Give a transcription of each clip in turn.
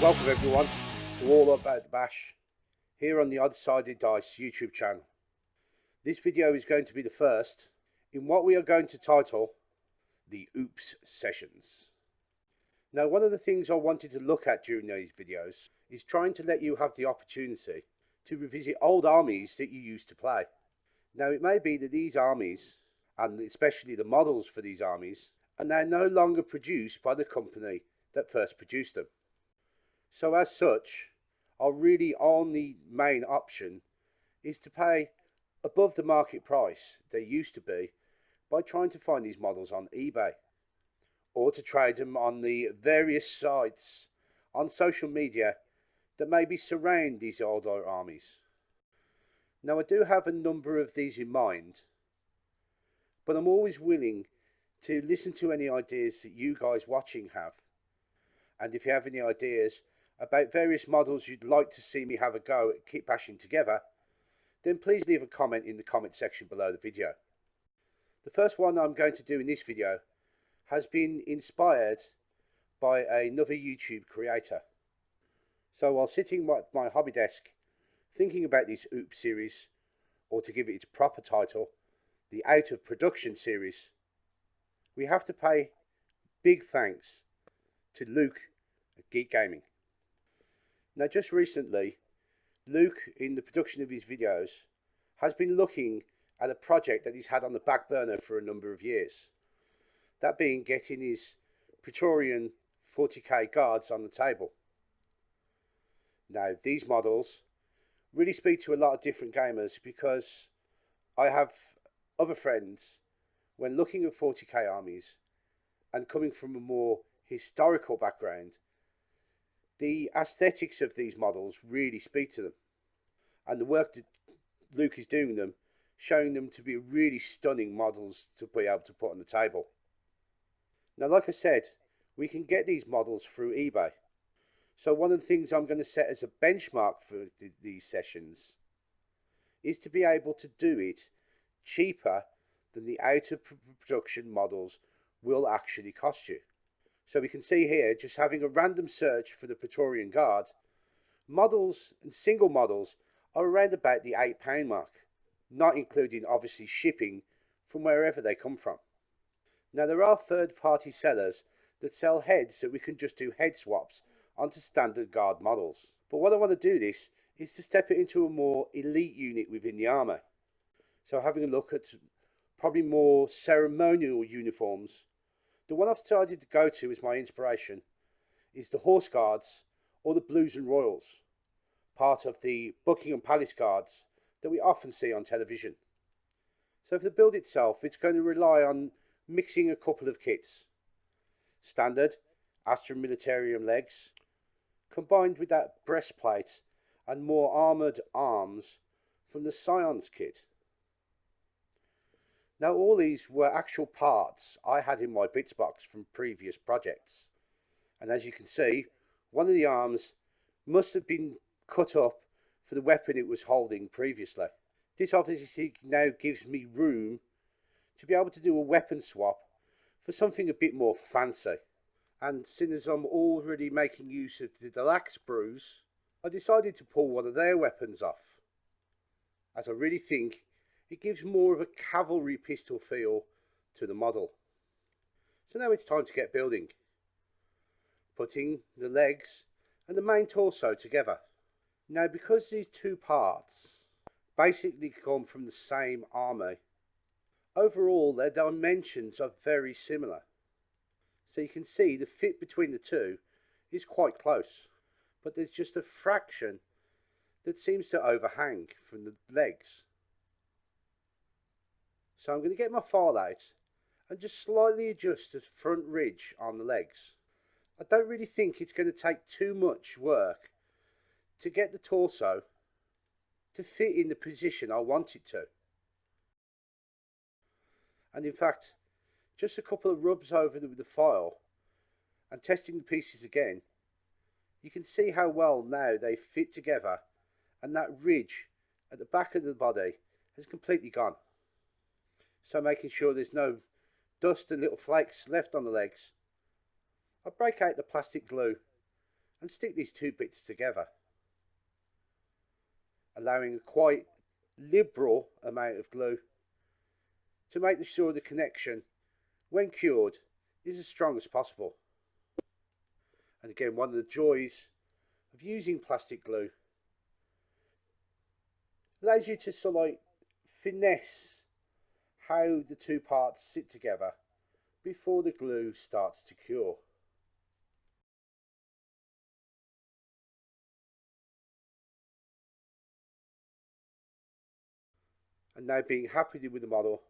Welcome everyone to All About the Bash here on the Odd-Sided Dice YouTube channel. This video is going to be the first in what we are going to title the Oops Sessions. Now, one of the things I wanted to look at during these videos is trying to let you have the opportunity to revisit old armies that you used to play. Now, it may be that these armies, and especially the models for these armies, are now no longer produced by the company that first produced them. So as such, our really only main option is to pay above the market price they used to be by trying to find these models on eBay, or to trade them on the various sites on social media that maybe surround these older armies. Now, I do have a number of these in mind, but I'm always willing to listen to any ideas that you guys watching have. And if you have any ideas about various models you'd like to see me have a go at kit bashing together, then please leave a comment in the comment section below the video. The first one I'm going to do in this video has been inspired by another YouTube creator. So while sitting at my hobby desk thinking about this Oops series, or to give it its proper title, the Out of Production series, we have to pay big thanks to Luke at Geek Gaming. Now, just recently, Luke, in the production of his videos, has been looking at a project that he's had on the back burner for a number of years. That being getting his Praetorian 40k guards on the table. Now, these models really speak to a lot of different gamers, because I have other friends, when looking at 40k armies and coming from a more historical background, the aesthetics of these models really speak to them, and the work that Luke is doing them, showing them to be really stunning models to be able to put on the table. Now, like I said, we can get these models through eBay. So one of the things I'm going to set as a benchmark for these sessions is to be able to do it cheaper than the out of production models will actually cost you. So we can see here, just having a random search for the Praetorian Guard, models and single models are around about the £8 mark, not including obviously shipping from wherever they come from. Now, there are third-party sellers that sell heads that we can just do head swaps onto standard guard models. But what I want to do this is to step it into a more elite unit within the armour. So having a look at probably more ceremonial uniforms, the one I've decided to go to as my inspiration is the Horse Guards, or the Blues and Royals, part of the Buckingham Palace Guards that we often see on television. So for the build itself, it's going to rely on mixing a couple of kits. Standard Astra Militarium legs, combined with that breastplate and more armoured arms from the Scions kit. Now, all these were actual parts I had in my bits box from previous projects. And as you can see, one of the arms must have been cut up for the weapon it was holding previously. This obviously now gives me room to be able to do a weapon swap for something a bit more fancy. And seeing as I'm already making use of the Deluxe Brews, I decided to pull one of their weapons off, as I really think it gives more of a cavalry pistol feel to the model. So now it's time to get building, putting the legs and the main torso together. Now, because these two parts basically come from the same army, overall their dimensions are very similar. So you can see the fit between the two is quite close, but there's just a fraction that seems to overhang from the legs. So I'm going to get my file out and just slightly adjust the front ridge on the legs. I don't really think it's going to take too much work to get the torso to fit in the position I want it to. And in fact, just a couple of rubs over the file and testing the pieces again, you can see how well now they fit together, and that ridge at the back of the body has completely gone. So making sure there's no dust and little flakes left on the legs, I break out the plastic glue and stick these two bits together, allowing a quite liberal amount of glue to make sure the connection, when cured, is as strong as possible. And again, one of the joys of using plastic glue, allows you to sort of like finesse how the two parts sit together before the glue starts to cure. And now, being happy with the model,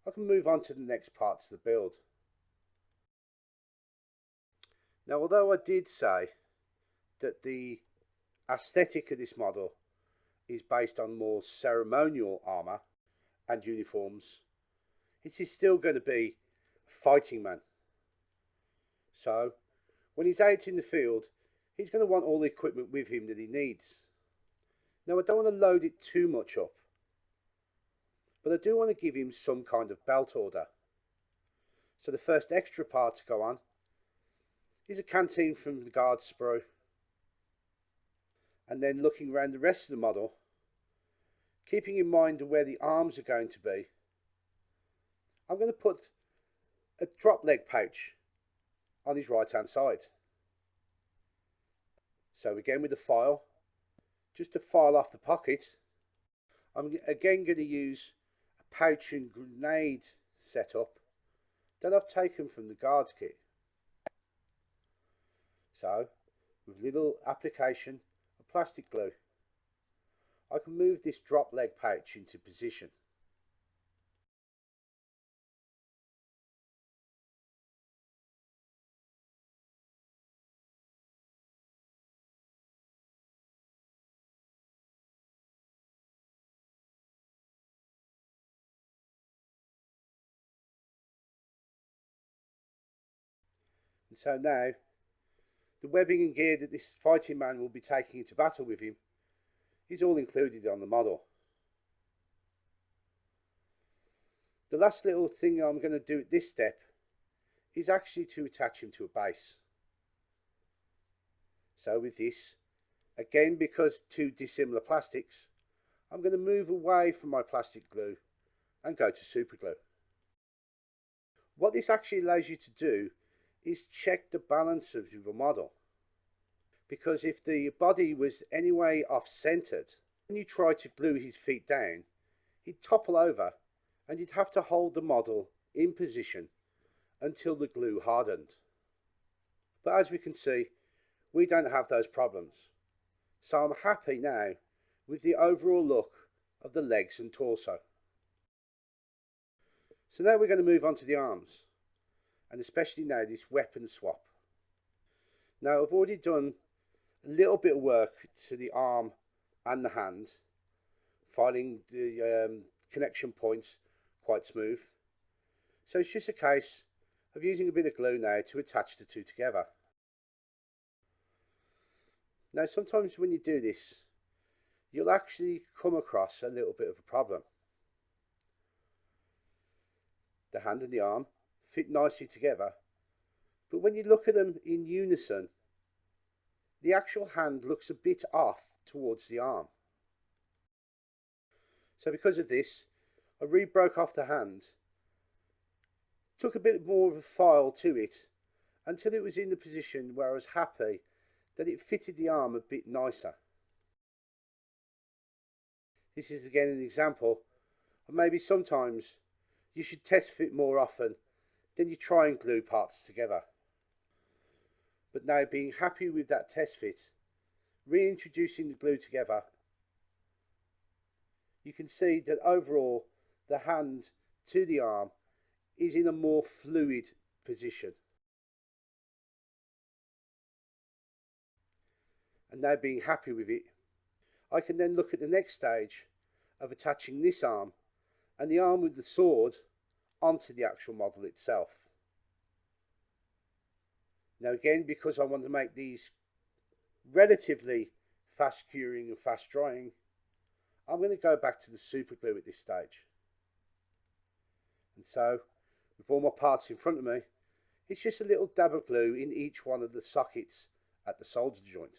I can move on to the next parts of the build. Now, although I did say that the aesthetic of this model is based on more ceremonial armour and uniforms, it is still going to be a fighting man. So, when he's out in the field, he's going to want all the equipment with him that he needs. Now, I don't want to load it too much up, but I do want to give him some kind of belt order. So the first extra part to go on is a canteen from the guard sprue. And then looking around the rest of the model, keeping in mind where the arms are going to be, I'm going to put a drop leg pouch on his right hand side. So again, with the file, just to file off the pocket, I'm again going to use a pouch and grenade setup that I've taken from the guards kit. So, with little application of plastic glue, I can move this drop leg pouch into position. And so now, the webbing and gear that this fighting man will be taking into battle with him is all included on the model. The last little thing I'm going to do at this step is actually to attach him to a base. So with this, again, because two dissimilar plastics, I'm going to move away from my plastic glue and go to super glue. What this actually allows you to do is check the balance of your model. Because if the body was anyway off-centered, when you try to glue his feet down, he'd topple over and you'd have to hold the model in position until the glue hardened. But as we can see, we don't have those problems. So I'm happy now with the overall look of the legs and torso. So now we're going to move on to the arms, and especially now this weapon swap. Now I've already done a little bit of work to the arm and the hand, filing the connection points quite smooth. So it's just a case of using a bit of glue now to attach the two together. Now sometimes when you do this, you'll actually come across a little bit of a problem. The hand and the arm fit nicely together, but when you look at them in unison, the actual hand looks a bit off towards the arm. So because of this, I re-broke off the hand, took a bit more of a file to it until it was in the position where I was happy that it fitted the arm a bit nicer. This is again an example of maybe sometimes you should test fit more often than you try and glue parts together. But now, being happy with that test fit, reintroducing the glue together, you can see that overall the hand to the arm is in a more fluid position. And now, being happy with it, I can then look at the next stage of attaching this arm and the arm with the sword onto the actual model itself. Now again, because I want to make these relatively fast curing and fast drying, I'm going to go back to the super glue at this stage. And so, with all my parts in front of me, it's just a little dab of glue in each one of the sockets at the solder joint.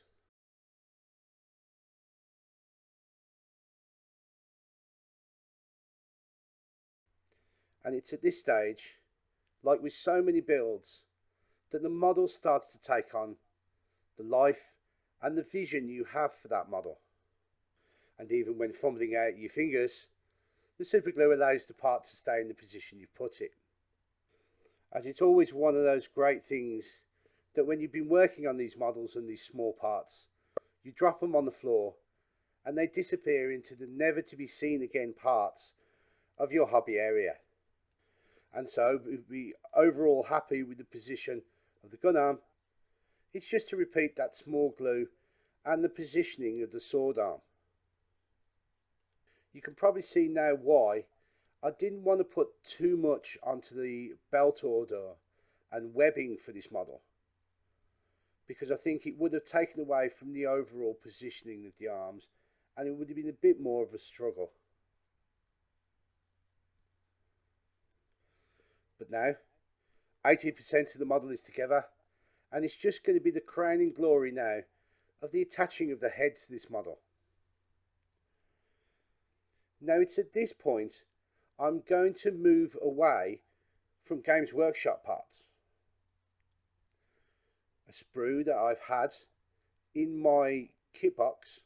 And it's at this stage, like with so many builds, that the model starts to take on the life and the vision you have for that model. And even when fumbling out your fingers, the super glue allows the part to stay in the position you've put it. As it's always one of those great things that when you've been working on these models and these small parts, you drop them on the floor and they disappear into the never to be seen again parts of your hobby area. And so, to be overall happy with the position of the gun arm, it's just to repeat that small glue and the positioning of the sword arm. You can probably see now why I didn't want to put too much onto the belt order and webbing for this model, because I think it would have taken away from the overall positioning of the arms and it would have been a bit more of a struggle. But now, 80% of the model is together, and it's just going to be the crowning glory now of the attaching of the head to this model. Now it's at this point I'm going to move away from Games Workshop parts. A sprue that I've had in my kit box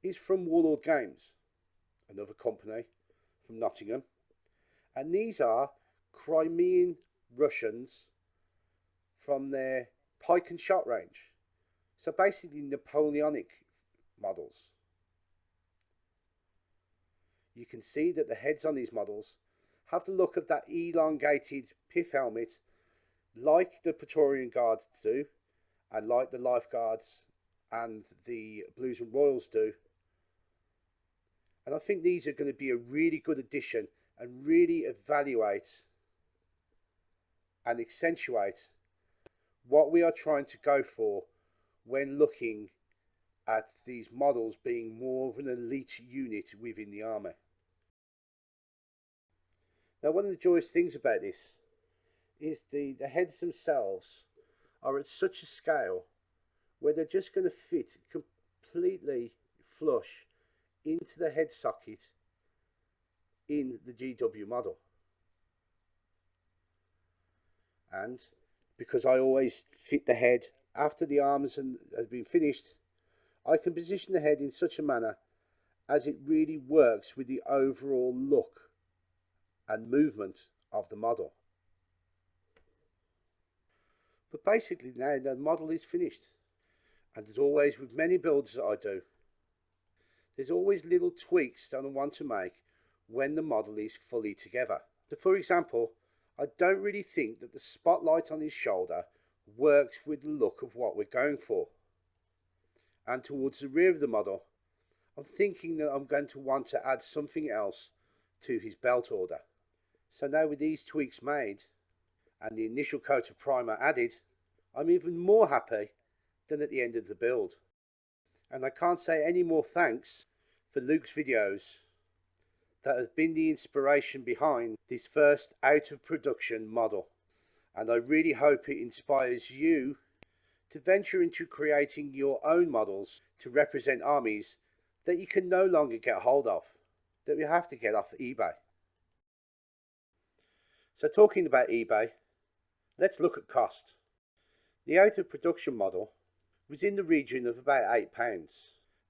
is from Warlord Games, another company from Nottingham, and these are Crimean Russians from their pike and shot range. So basically Napoleonic models. You can see that the heads on these models have the look of that elongated pith helmet like the Praetorian Guards do, and like the Lifeguards and the Blues and Royals do. And I think these are going to be a really good addition and really evaluate and accentuate what we are trying to go for when looking at these models being more of an elite unit within the army. Now, one of the joyous things about this is the heads themselves are at such a scale where they're just going to fit completely flush into the head socket in the GW model. And because I always fit the head after the arms has been finished, I can position the head in such a manner as it really works with the overall look and movement of the model. But basically now the model is finished, and as always with many builds that I do, there's always little tweaks that I want to make when the model is fully together. So for example, I don't really think that the spotlight on his shoulder works with the look of what we're going for. And towards the rear of the model, I'm thinking that I'm going to want to add something else to his belt order. So now with these tweaks made and the initial coat of primer added, I'm even more happy than at the end of the build. And I can't say any more thanks for Luke's videos that has been the inspiration behind this first out of production model. And I really hope it inspires you to venture into creating your own models to represent armies that you can no longer get hold of, that you have to get off eBay. So talking about eBay, let's look at cost. The out of production model was in the region of about £8.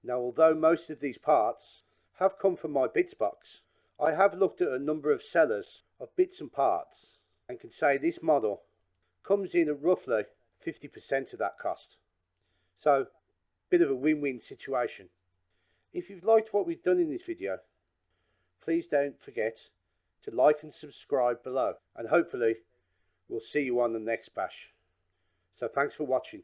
Now, although most of these parts have come from my bits box, I have looked at a number of sellers of bits and parts and can say this model comes in at roughly 50% of that cost. So, bit of a win-win situation. If you've liked what we've done in this video, please don't forget to like and subscribe below, and hopefully we'll see you on the next bash. So thanks for watching.